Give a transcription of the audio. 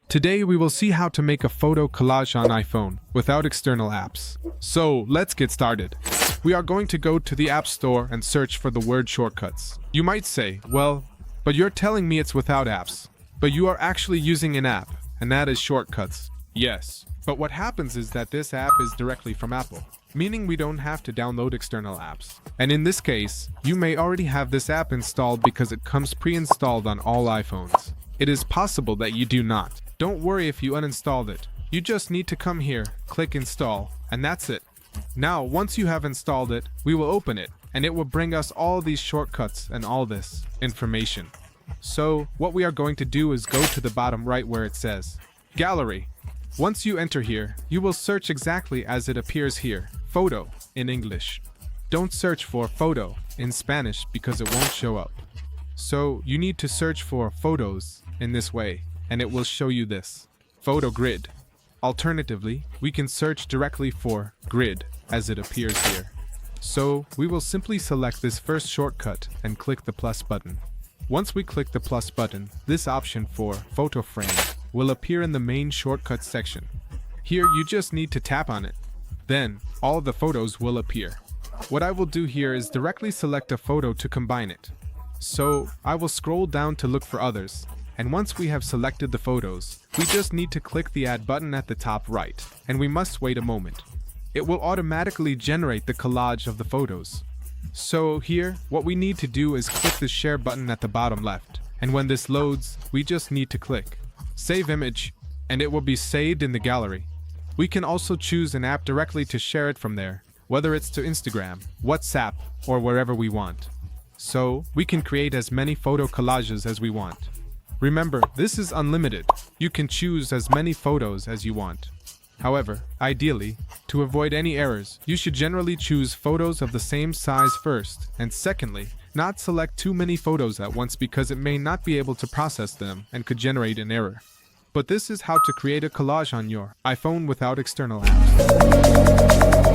Today we will see how to make a photo collage on iPhone without external apps. So let's get started. We are going to go to the App Store and search for the word shortcuts. You might say, well, but you're telling me it's without apps. But you are actually using an app, and that is Shortcuts. Yes, but what happens is that this app is directly from Apple, meaning we don't have to download external apps. And in this case, you may already have this app installed because it comes pre-installed on all iPhones. It is possible that you do not. Don't worry if you uninstalled it. You just need to come here, click install, and that's it. Now, once you have installed it, we will open it, and it will bring us all these shortcuts and all this information. So, what we are going to do is go to the bottom right where it says Gallery. Once you enter here, you will search exactly as it appears here, photo in English. Don't search for photo in Spanish because it won't show up. So, you need to search for photos in this way, and it will show you this photo grid. Alternatively, we can search directly for grid as it appears here. So, we will simply select this first shortcut and click the plus button. Once we click the plus button, this option for photo frame will appear in the main shortcuts section. Here you just need to tap on it. Then, all the photos will appear. What I will do here is directly select a photo to combine it. So, I will scroll down to look for others. And once we have selected the photos, we just need to click the add button at the top right, and we must wait a moment. It will automatically generate the collage of the photos. So here, what we need to do is click the share button at the bottom left, and when this loads, we just need to click save image, and it will be saved in the gallery. We can also choose an app directly to share it from there, whether it's to Instagram, WhatsApp, or wherever we want. So, we can create as many photo collages as we want. Remember, this is unlimited. You can choose as many photos as you want. However, ideally, to avoid any errors, you should generally choose photos of the same size first, and secondly, not select too many photos at once because it may not be able to process them and could generate an error. But this is how to create a collage on your iPhone without external apps.